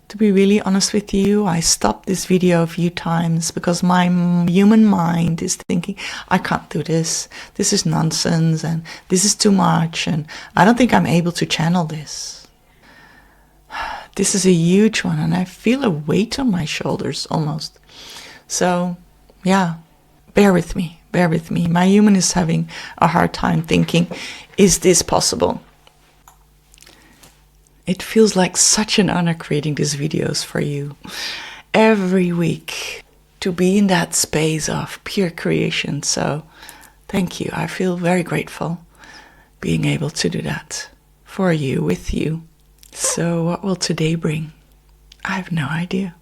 To be really honest with you, I stopped this video a few times because my human mind is thinking, I can't do this. This is nonsense and this is too much and I don't think I'm able to channel this. This is a huge one and I feel a weight on my shoulders almost. So, yeah, bear with me, bear with me. My human is having a hard time thinking, is this possible? It feels like such an honor creating these videos for you every week, to be in that space of pure creation. So thank you. I feel very grateful being able to do that for you, with you. So what will today bring? I have no idea.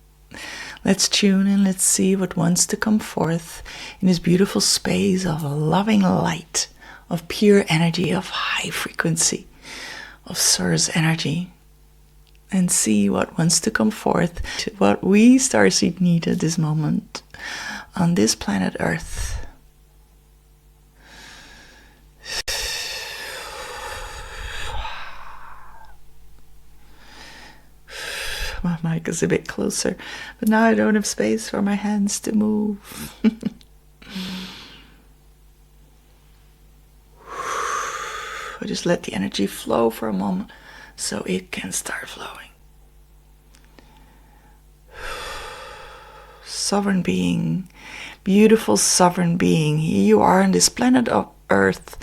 Let's tune and let's see what wants to come forth in this beautiful space of loving light, of pure energy, of high frequency, of source energy. And see what wants to come forth, what we starseed need at this moment on this planet Earth. My mic is a bit closer, but now I don't have space for my hands to move. I just let the energy flow for a moment so it can start flowing. Sovereign being, beautiful sovereign being, here you are on this planet of Earth.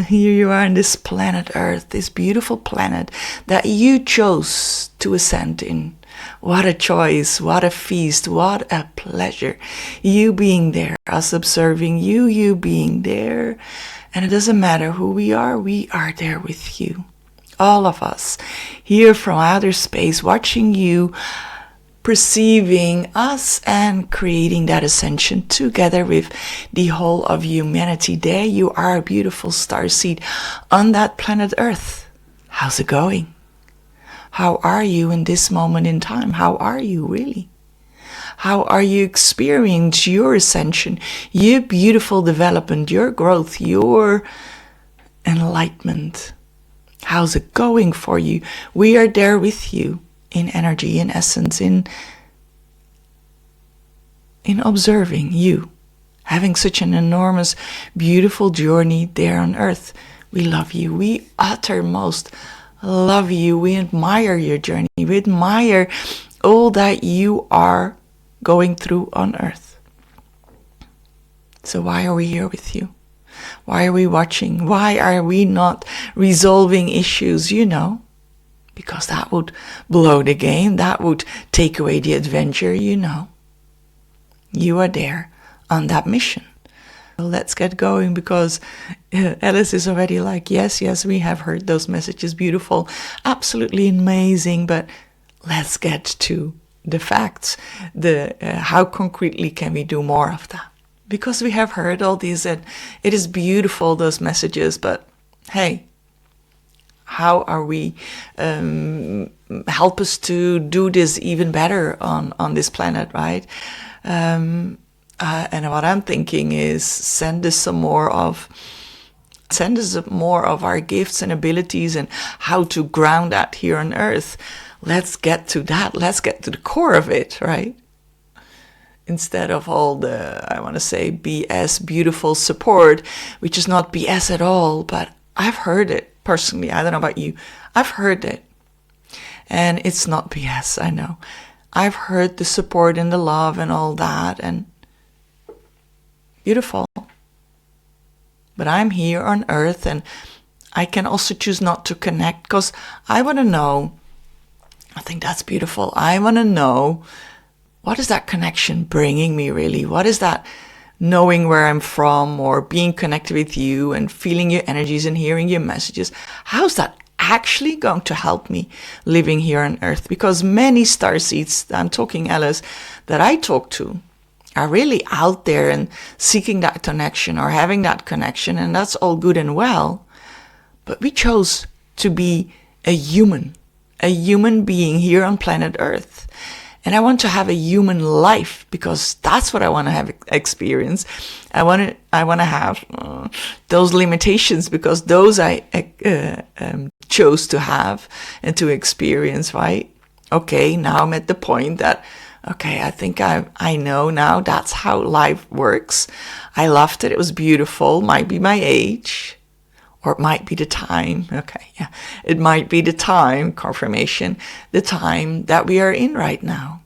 Here you are on this planet Earth, this beautiful planet that you chose to ascend in. What a choice, what a feast, what a pleasure. You being there, us observing you, you being there. And it doesn't matter who we are there with you. All of us here from outer space, watching you, perceiving us and creating that ascension together with the whole of humanity. There you are, a beautiful starseed on that planet Earth. How's it going? How are you in this moment in time? How are you really? How are you experiencing your ascension, your beautiful development, your growth, your enlightenment? How's it going for you? We are there with you in energy, in essence, in observing you, having such an enormous, beautiful journey there on Earth. We love you. We uttermost love you. We admire your journey. We admire all that you are going through on Earth. So why are we here with you? Why are we watching? Why are we not resolving issues? Because that would blow the game. That would take away the adventure. You are there on that mission. So let's get going, because Alice is already like, yes, we have heard those messages. Beautiful, absolutely amazing. But let's get to the facts. How concretely can we do more of that? Because we have heard all these, and it is beautiful, those messages, but hey, how are we, help us to do this even better on this planet, right? And what I'm thinking is send us more of our gifts and abilities and how to ground that here on Earth. Let's get to that. Let's get to the core of it, right? Instead of all the, I want to say, BS, beautiful support, which is not BS at all, but I've heard it personally. I don't know about you. I've heard it. And it's not BS, I know. I've heard the support and the love and all that, and beautiful. But I'm here on Earth, and I can also choose not to connect, because I want to know, I think that's beautiful. I want to know, what is that connection bringing me really? What is that knowing where I'm from, or being connected with you and feeling your energies and hearing your messages? How's that actually going to help me living here on Earth? Because many starseeds, I'm talking Alice, that I talk to are really out there and seeking that connection or having that connection, and that's all good and well. But we chose to be a human being here on planet Earth. And I want to have a human life, because that's what I want to have experience. I want to have those limitations, because those I chose to have and to experience, right? Okay, now I'm at the point that, okay, I think I know now that's how life works. I loved it. It was beautiful. Might be my age, or it might be the time. Okay, yeah. It might be the time, confirmation, the time that we are in right now.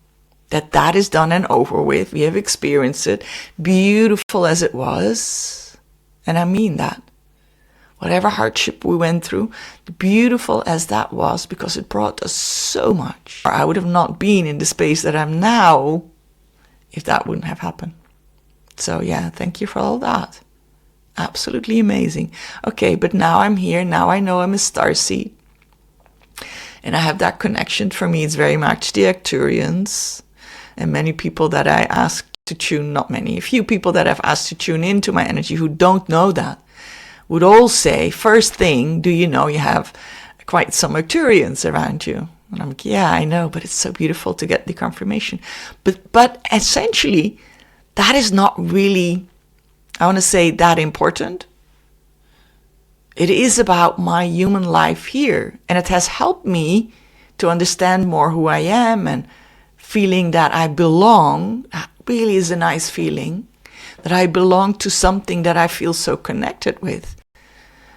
That is done and over with. We have experienced it, beautiful as it was. And I mean that. Whatever hardship we went through, beautiful as that was, because it brought us so much. I would have not been in the space that I'm now if that wouldn't have happened. So yeah, thank you for all that. Absolutely amazing. Okay, but now I'm here. Now I know I'm a starseed. And I have that connection. For me, it's very much the Arcturians. And many people that I ask to tune, not many, a few people that I've asked to tune into my energy who don't know that, would all say, first thing, do you know you have quite some Arcturians around you? And I'm like, yeah, I know, but it's so beautiful to get the confirmation. But essentially, that is not really, I want to say, that important. It is about my human life here. And it has helped me to understand more who I am, and feeling that I belong. That really is a nice feeling. That I belong to something that I feel so connected with.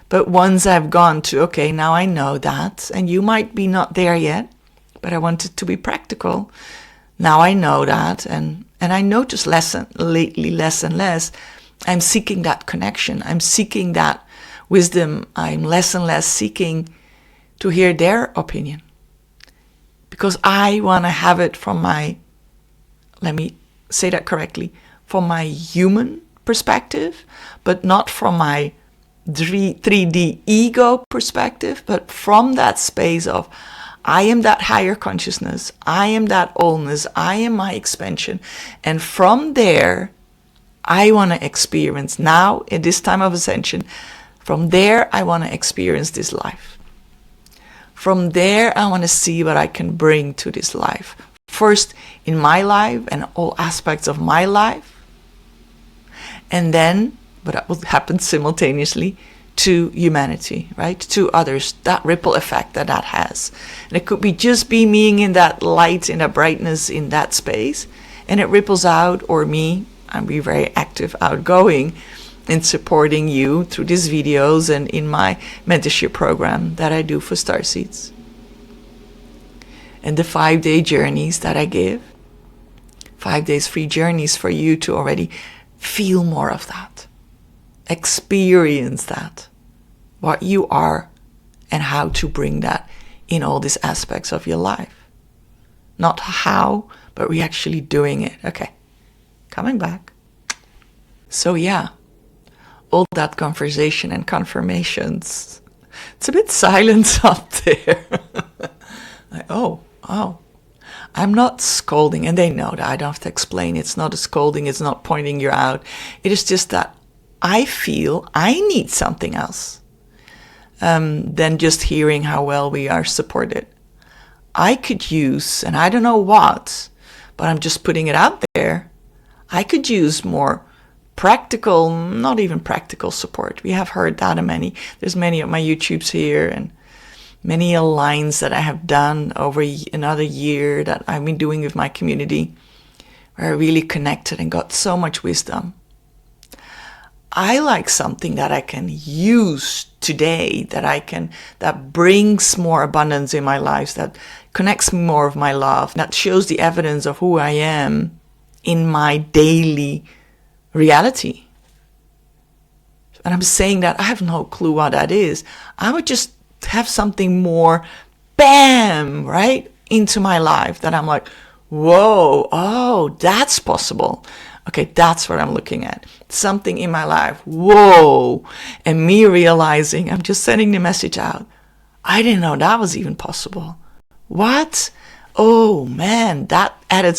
But once I've gone to, okay, now I know that, and you might be not there yet, but I want it to be practical. Now I know that, and I notice lately less and less, I'm seeking that connection. I'm seeking that wisdom. I'm less and less seeking to hear their opinion. Because I want to have it from my, let me say that correctly, from my human perspective, but not from my 3D ego perspective, but from that space of, I am that higher consciousness, I am that allness, I am my expansion. And from there, I want to experience now, in this time of ascension, from there, I want to experience this life. From there, I want to see what I can bring to this life. First, in my life and all aspects of my life. And then, but that will happen simultaneously, to humanity, right? To others, that ripple effect that has. And it could be just be being in that light, in that brightness, in that space, and it ripples out, or me, I'm be very active, outgoing in supporting you through these videos and in my mentorship program that I do for starseeds. And the 5-day journeys that I give, 5 days free journeys for you to already feel more of that. Experience that, what you are, and how to bring that in all these aspects of your life. Not how, but we're actually doing it. Okay, coming back. So yeah, all that conversation and confirmations. It's a bit silent up there. Like, oh, I'm not scolding, and they know that. I don't have to explain. It's not a scolding. It's not pointing you out. It is just that I feel I need something else than just hearing how well we are supported. I could use, and I don't know what, but I'm just putting it out there. I could use more practical, not even practical support. We have heard that there's many of my YouTubes here, and many lines that I have done over another year that I've been doing with my community, where I really connected and got so much wisdom. I like something that I can use today, that brings more abundance in my life, that connects me more of my love, that shows the evidence of who I am in my daily reality. And I'm saying that I have no clue what that is. I would just have something more, bam, right, into my life that I'm like, whoa, oh, that's possible. Okay, that's what I'm looking at. Something in my life, whoa. And me realizing, I'm just sending the message out. I didn't know that was even possible. What? Oh man, that added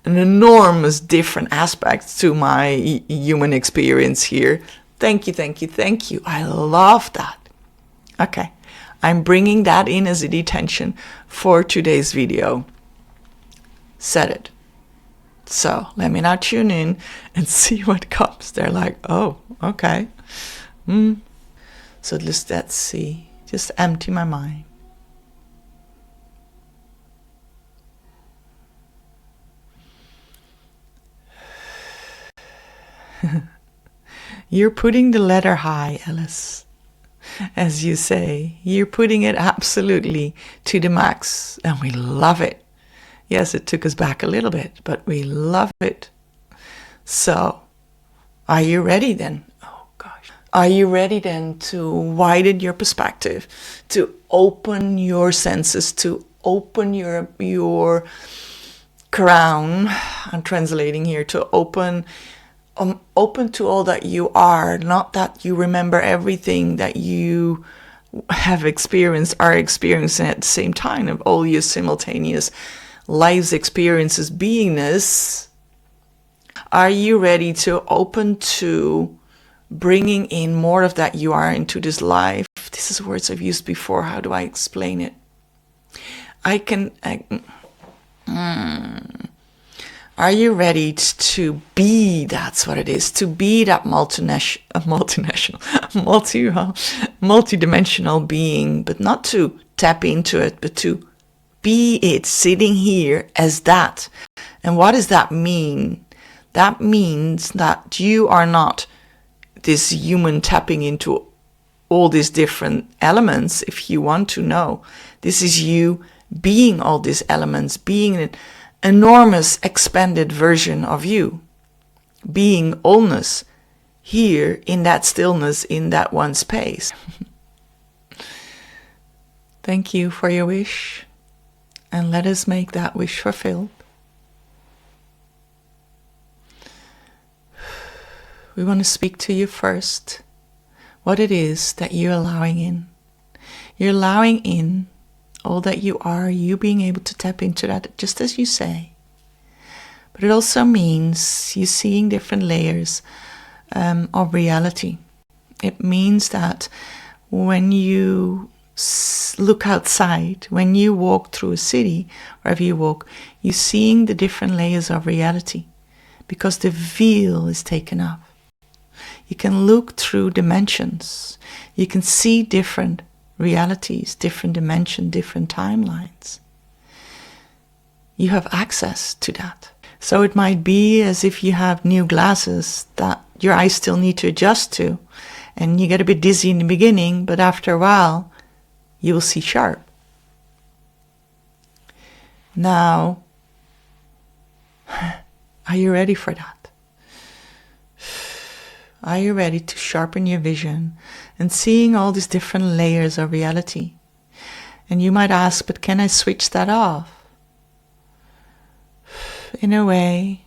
an enormous different aspect to my human experience here. Thank you, thank you, thank you. I love that. Okay, I'm bringing that in as a detention for today's video. Set it. So let me now tune in and see what comes. They're like, oh, okay. So let's, see. Just empty my mind. You're putting the letter high, Alice. As you say, you're putting it absolutely to the max, and we love it. Yes, it took us back a little bit, but we love it. So, are you ready then? Oh gosh. Are you ready then to widen your perspective, to open your senses, to open your crown? I'm translating here, to open to all that you are, not that you remember everything that you have experienced, are experiencing at the same time, of all your simultaneous life's experiences, beingness. Are you ready to open to bringing in more of that you are into this life? This is words I've used before. How do I explain it? Are you ready to be, that's what it is, to be that multidimensional being, but not to tap into it, but to be it, sitting here as that. And what does that mean? That means that you are not this human tapping into all these different elements, if you want to know. This is you being all these elements, being an enormous expanded version of you, being allness here in that stillness, in that one space. Thank you for your wish, and let us make that wish fulfilled. We want to speak to you first, what it is that you're allowing in. You're allowing in all that you are, you being able to tap into that, just as you say. But it also means you seeing different layers of reality. It means that when you look outside, when you walk through a city, wherever you walk, you're seeing the different layers of reality, because the veil is taken off. You can look through dimensions. You can see different realities, different dimensions, different timelines. You have access to that. So it might be as if you have new glasses that your eyes still need to adjust to, and you get a bit dizzy in the beginning, but after a while you will see sharp. Now, are you ready for that? Are you ready to sharpen your vision and seeing all these different layers of reality? And you might ask, but can I switch that off? In a way.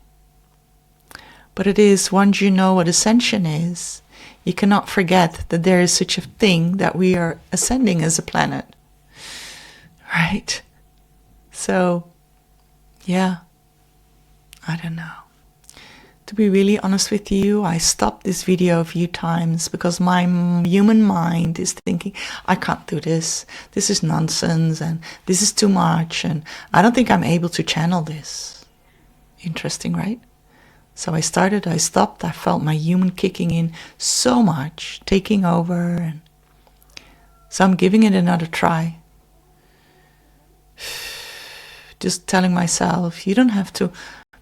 But it is, once you know what ascension is, you cannot forget that there is such a thing that we are ascending as a planet. Right? So, yeah, I don't know. To be really honest with you, I stopped this video a few times because my human mind is thinking, I can't do this. This is nonsense and this is too much and I don't think I'm able to channel this. Interesting, right? So I stopped, I felt my human kicking in so much, taking over. And so I'm giving it another try. Just telling myself, you don't have to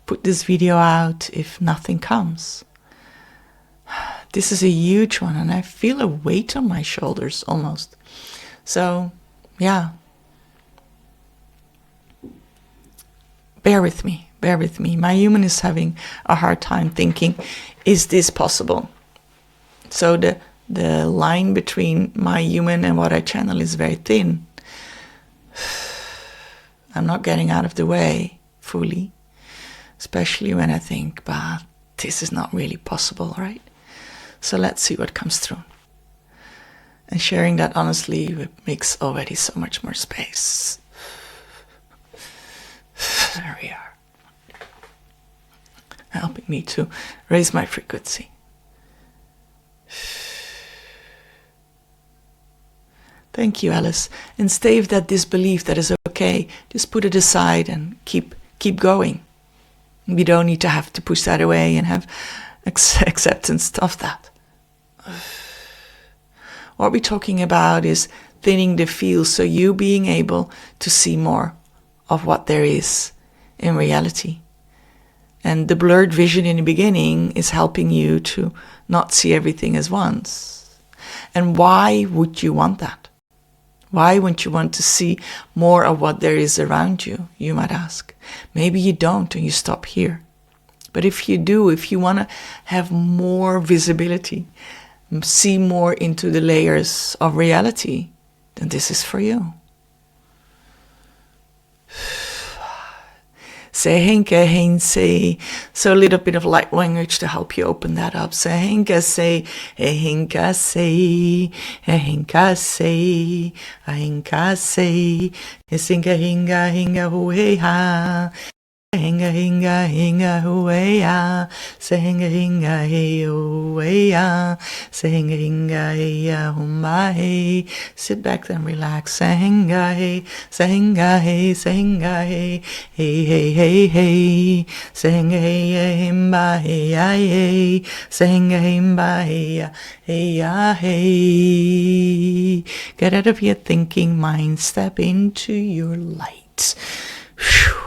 put this video out if nothing comes. This is a huge one and I feel a weight on my shoulders almost. So, yeah. Bear with me. My human is having a hard time thinking, is this possible? So the line between my human and what I channel is very thin. I'm not getting out of the way fully. Especially when I think, but this is not really possible, right? So let's see what comes through. And sharing that honestly makes already so much more space. There we are. Helping me to raise my frequency. Thank you, Alice. And stay with that disbelief that is okay. Just put it aside and keep going. We don't need to have to push that away and have acceptance of that. What we're talking about is thinning the field, so you being able to see more of what there is in reality. And the blurred vision in the beginning is helping you to not see everything as once. And why would you want that? Why wouldn't you want to see more of what there is around you, you might ask. Maybe you don't and you stop here. But if you do, if you want to have more visibility, see more into the layers of reality, then this is for you. Say henka hein say. So a little bit of light language to help you open that up. Say henka say, henka say, henka say, henka say, hinga hinga hinga hui ha. Hinga hinga hinga hueya, hinga hinga hey hueya, hinga hinga hey humba hey. Sit back and relax. Hinga hey, hinga hey, hinga hey, hey hey hey hey. Hinga hey himba hey hey, hinga himba hey hey hey. Get out of your thinking mind. Step into your light. Whew.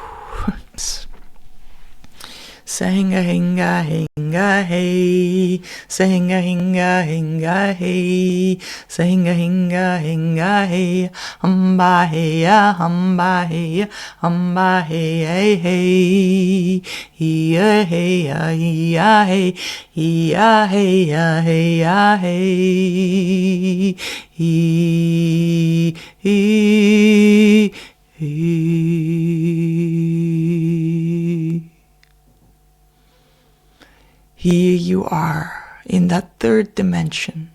Sahinga hinga hinga hey, sahinga hinga hinga hey, sahinga hinga hinga hey, hamba hey ya, hamba hey ya, hamba hey hey hey, ya hey ya hey, ya hey ya hey ya hey, Here you are in that third dimension,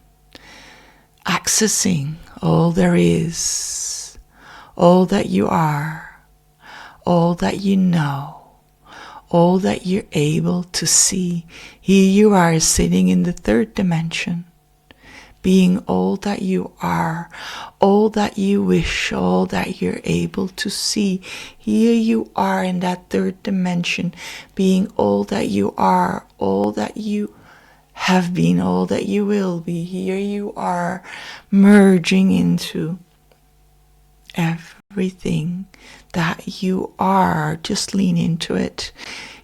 accessing all there is, all that you are, all that you know, all that you're able to see. Here you are sitting in the third dimension, being all that you are, all that you wish, all that you're able to see. Here you are in that third dimension, being all that you are, all that you have been, all that you will be. Here you are merging into everything that you are. Just lean into it.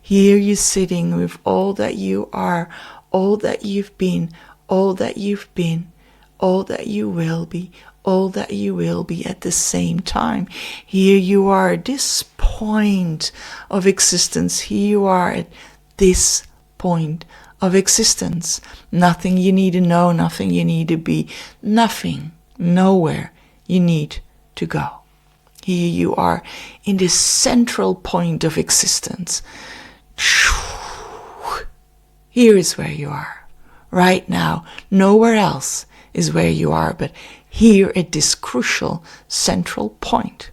Here you're sitting with all that you are, all that you've been, all that you've been, all that you will be, all that you will be at the same time. Here you are at this point of existence. Here you are at this point of existence. Nothing you need to know, nothing you need to be, nothing, nowhere you need to go. Here you are in this central point of existence. Here is where you are. Right now, nowhere else is where you are, but here at this crucial central point.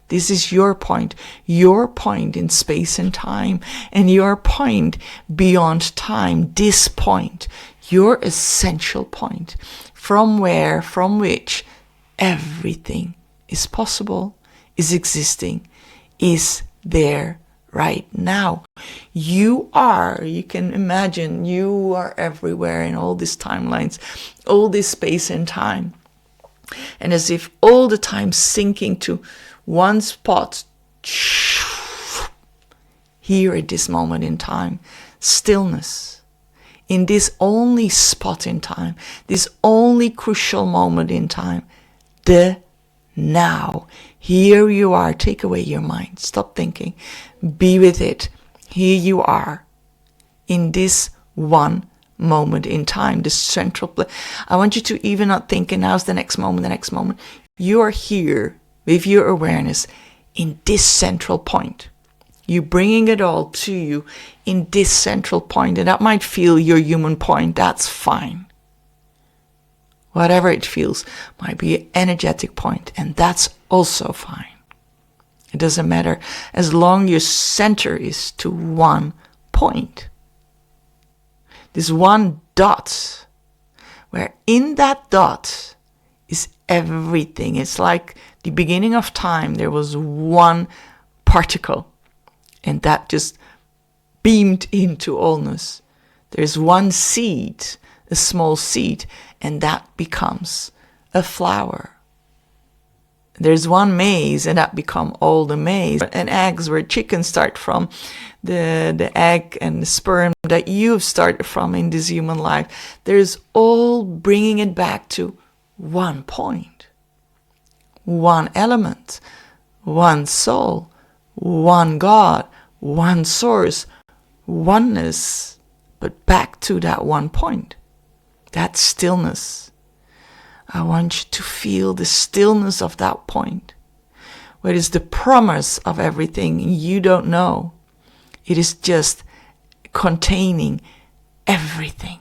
This is your point in space and time, and your point beyond time, this point, your essential point, from which everything is possible, is existing, is there right now. You can imagine, you are everywhere in all these timelines, all this space and time. And as if all the time sinking to one spot, here at this moment in time, stillness. In this only spot in time, this only crucial moment in time, the now. Here you are. Take away your mind. Stop thinking. Be with it. Here you are in this one moment in time, this central place. I want you to even not think, and now's the next moment, the next moment. You are here with your awareness in this central point. You bringing it all to you in this central point, and that might feel your human point. That's fine. Whatever it feels might be an energetic point, and that's also fine. It doesn't matter as long your center is to one point. This one dot, where in that dot is everything. It's like the beginning of time. There was one particle, and that just beamed into allness. There's one seed, a small seed, and that becomes a flower, There's one maze, and that become all the maze. And eggs where chickens start from, the egg and the sperm that you've started from in this human life. There's all bringing it back to one point, one element, one soul, one God, one source, oneness, but back to that one point, that stillness. I want you to feel the stillness of that point, where it is the promise of everything you don't know. It is just containing everything.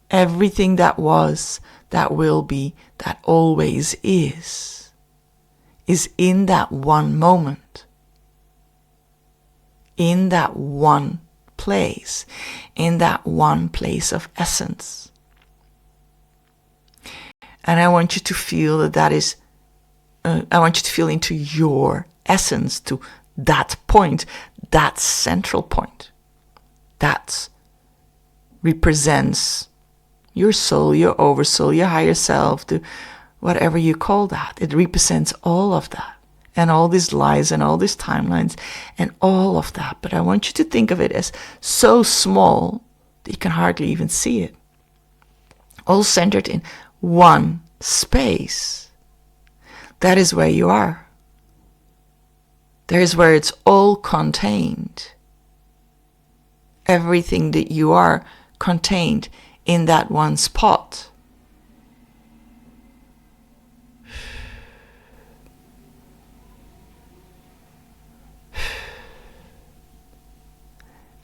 Everything that was, that will be, that always is in that one moment, in that one place, in that one place of essence. And I want you to feel that is, I want you to feel into your essence, to that point, that central point. That represents your soul, your oversoul, your higher self, whatever you call that. It represents all of that. And all these lies and all these timelines and all of that. But I want you to think of it as so small that you can hardly even see it. All centered in one space. That is where you are. There is where it's all contained. Everything that you are contained in that one spot.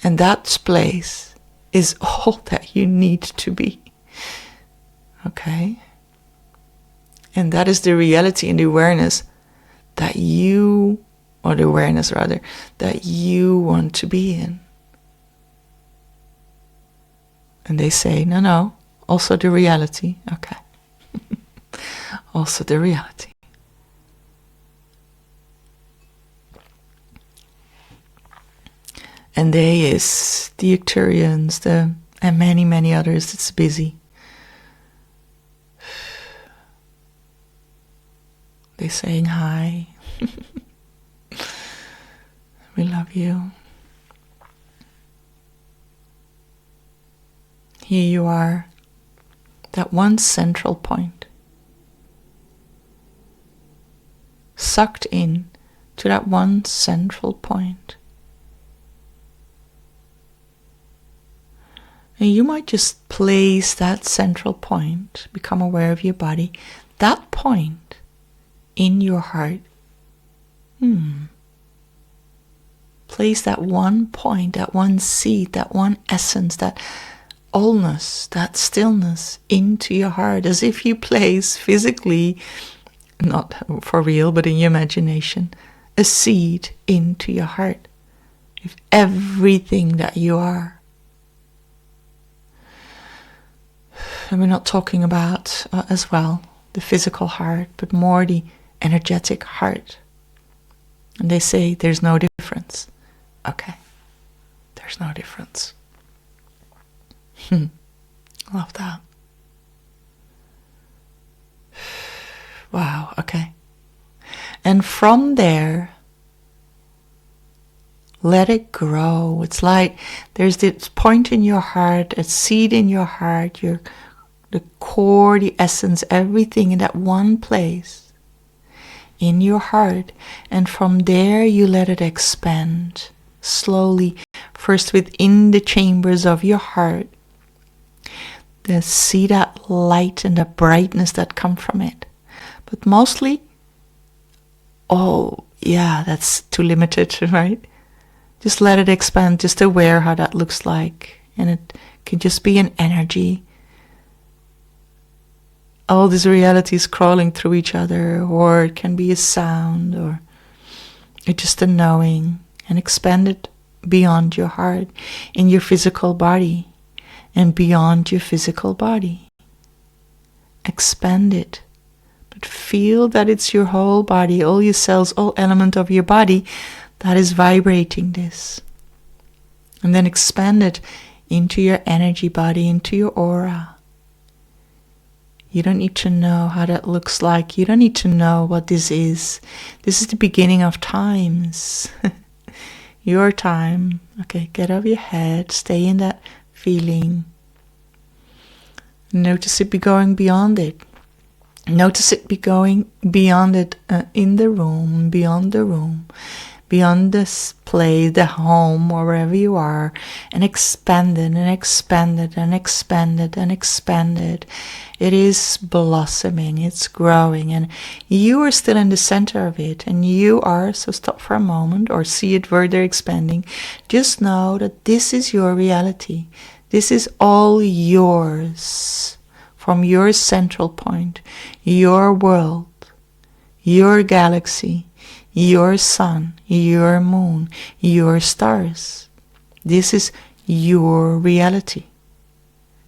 And that place is all that you need to be. Okay? And that is the reality and the awareness that you, or the awareness rather, that you want to be in. And they say, no, also the reality. Okay. Also the reality. And they is the Arcturians, and many, many others. It's busy. They're saying hi. We love you. Here you are, that one central point, sucked in to that one central point. And you might just place that central point, become aware of your body, that point in your heart. Place that one point, that one seed, that one essence, that allness, that stillness into your heart, as if you place physically, not for real, but in your imagination, a seed into your heart of everything that you are. And we're not talking about, as well, the physical heart, but more the energetic heart. And they say there's no difference. Okay, there's no difference. Love that. Wow, okay. And from there, let it grow. It's like there's this point in your heart, a seed in your heart, the core, the essence, everything in that one place in your heart. And from there you let it expand slowly, first within the chambers of your heart. See that light and the brightness that come from it. But mostly, that's too limited, right? Just let it expand, just aware how that looks like. And it can just be an energy. All these realities crawling through each other, or it can be a sound, or just a knowing. And expand it beyond your heart, in your physical body, and beyond your physical body. Expand it. But feel that it's your whole body, all your cells, all element of your body that is vibrating this. And then expand it into your energy body, into your aura, You don't need to know how that looks like. You don't need to know what this is. This is the beginning of times. Your time. Okay, get out of your head. Stay in that feeling. Notice it be going beyond it. Notice it be going beyond it, in the room, beyond this place, the home, or wherever you are, and expand it and expand it and expand it and expand it. It is blossoming, it's growing, and you are still in the center of it, and you are, so stop for a moment or see it further expanding. Just know that this is your reality. This is all yours. From your central point, your world, your galaxy, your sun, your moon, your stars. This is your reality.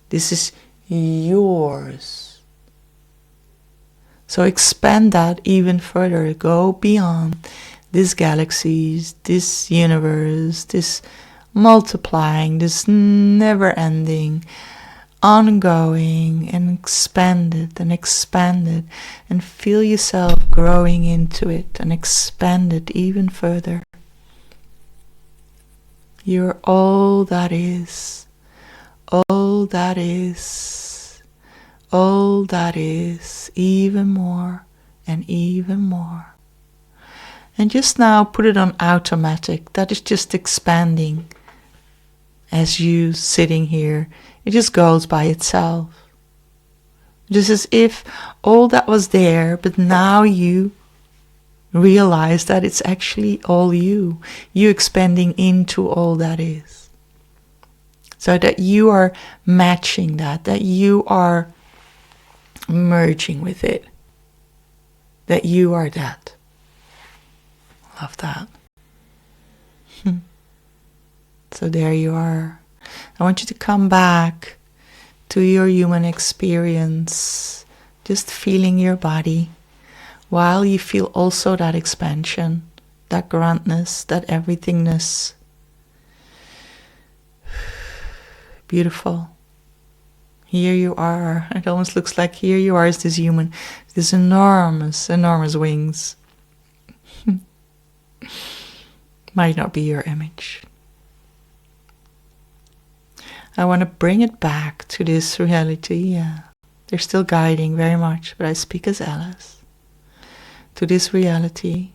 This is yours. So expand that even further. Go beyond these galaxies, this universe, this multiplying, this never-ending, ongoing, and expand it and feel yourself growing into it and expand it even further. You're all that is, all that is, all that is, even more and even more. And just now put it on automatic. That is just expanding as you sitting here. It just goes by itself. Just as if all that was there, but now you realize that it's actually all you. You expanding into all that is. So that you are matching that you are merging with it. That you are that. Love that. So there you are. I want you to come back to your human experience, just feeling your body, while you feel also that expansion, that grandness, that everythingness. Beautiful. Here you are. It almost looks like here you are as this human, this enormous, enormous wings. Might not be your image. I want to bring it back to this reality. Yeah, they're still guiding very much, but I speak as Alice. To this reality.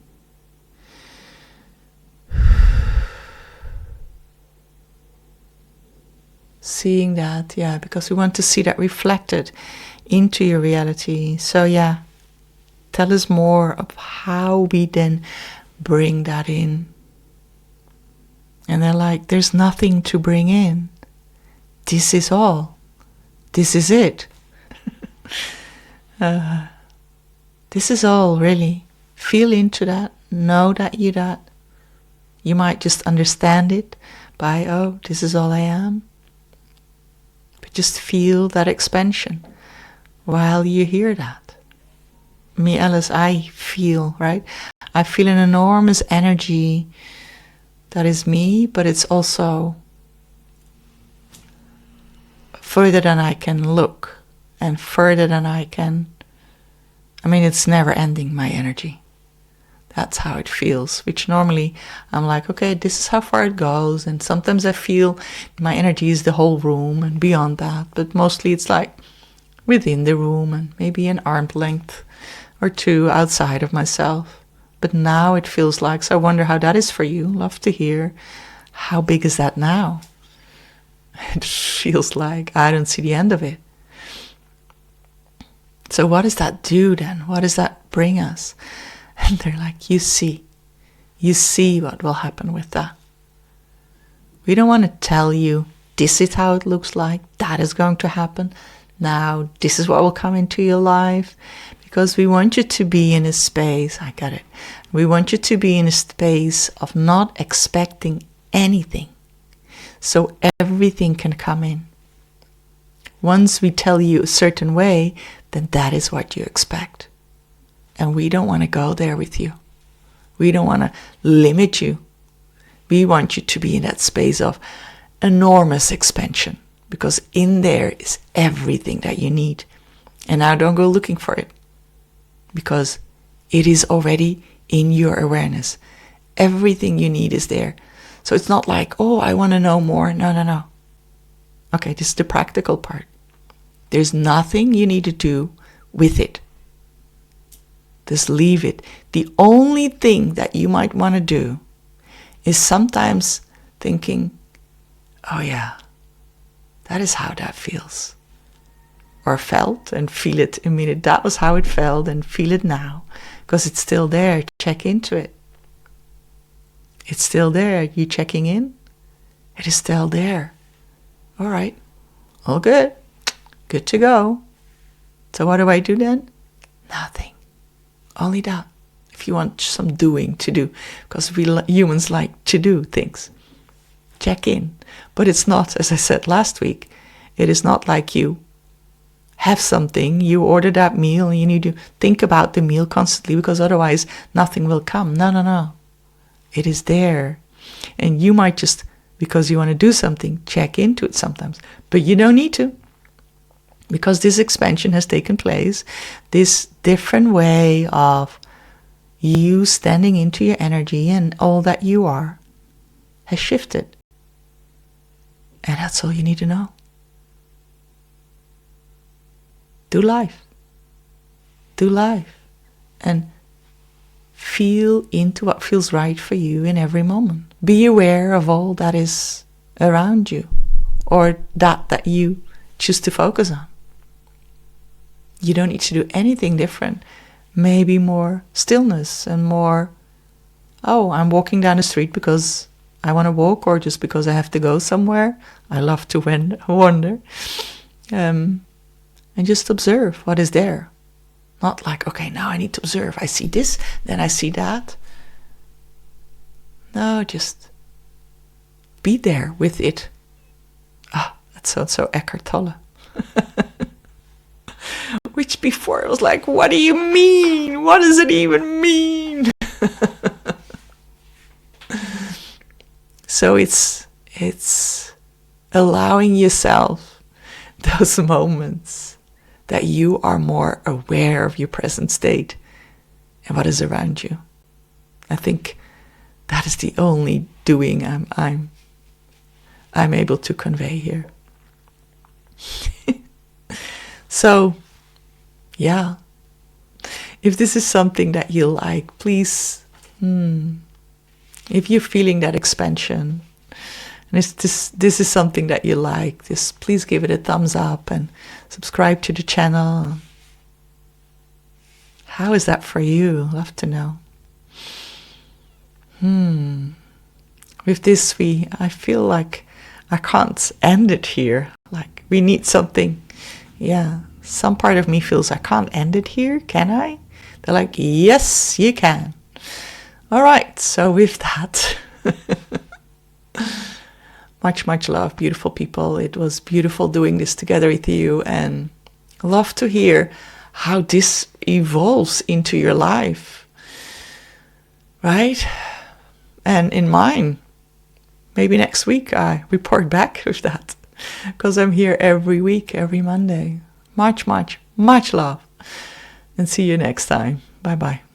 Seeing that, yeah, because we want to see that reflected into your reality. So yeah, tell us more of how we then bring that in. And they're like, there's nothing to bring in. This is all. This is it. This is all, really. Feel into that. Know that you that. You might just understand it by, oh, this is all I am. But just feel that expansion while you hear that. Me, Alice, I feel, right? I feel an enormous energy that is me, but it's also further than I can look and further than I can. I mean, it's never ending, my energy. That's how it feels, which normally I'm like, okay, this is how far it goes. And sometimes I feel my energy is the whole room and beyond that. But mostly it's like within the room and maybe an arm's length or two outside of myself. But now it feels like, so I wonder how that is for you. Love to hear. How big is that now? It feels like I don't see the end of it. So what does that do then? What does that bring us? And they're like, you see what will happen with that. We don't want to tell you, this is how it looks like, that is going to happen. Now, this is what will come into your life. Because we want you to be in a space, I got it. We want you to be in a space of not expecting anything. So everything can come in. Once we tell you a certain way, then that is what you expect. And we don't want to go there with you. We don't want to limit you. We want you to be in that space of enormous expansion. Because in there is everything that you need. And now don't go looking for it, because it is already in your awareness. Everything you need is there. So it's not like, oh, I want to know more. No. Okay, this is the practical part. There's nothing you need to do with it. Just leave it. The only thing that you might want to do is sometimes thinking, oh yeah, that is how that feels. Or felt, and feel it immediately. That was how it felt, and feel it now. Because it's still there. Check into it. It's still there. You checking in? It is still there. All right. All good. Good to go. So what do I do then? Nothing. Only that. If you want some doing to do. Because we humans like to do things. Check in. But it's not, as I said last week, it is not like you have something, you order that meal, and you need to think about the meal constantly, because otherwise nothing will come. No. It is there. And you might just, because you want to do something, check into it sometimes. But you don't need to. Because this expansion has taken place. This different way of you standing into your energy and all that you are has shifted. And that's all you need to know. Do life. Do life. And feel into what feels right for you in every moment. Be aware of all that is around you, or that you choose to focus on. You don't need to do anything different. Maybe more stillness and more, oh, I'm walking down the street because I want to walk, or just because I have to go somewhere. I love to wander. And just observe what is there. Not like, okay, now I need to observe. I see this, then I see that. No, just be there with it. Ah, that sounds so Eckhart Tolle. Which before it was like, what do you mean? What does it even mean? So it's allowing yourself those moments that you are more aware of your present state and what is around you. I think that is the only doing I'm able to convey here. So, yeah, if this is something that you like, please, if you're feeling that expansion, and this is something that you like, just please give it a thumbs up and subscribe to the channel. How is that for you? Love to know. With this, I feel like I can't end it here. Like we need something. Yeah, some part of me feels I can't end it here. Can I? They're like, yes, you can. All right. So with that. Much love, beautiful people. It was beautiful doing this together with you, and I love to hear how this evolves into your life, right? And in mine, maybe next week I report back with that, because I'm here every week, every Monday. Much love, and see you next time. Bye-bye.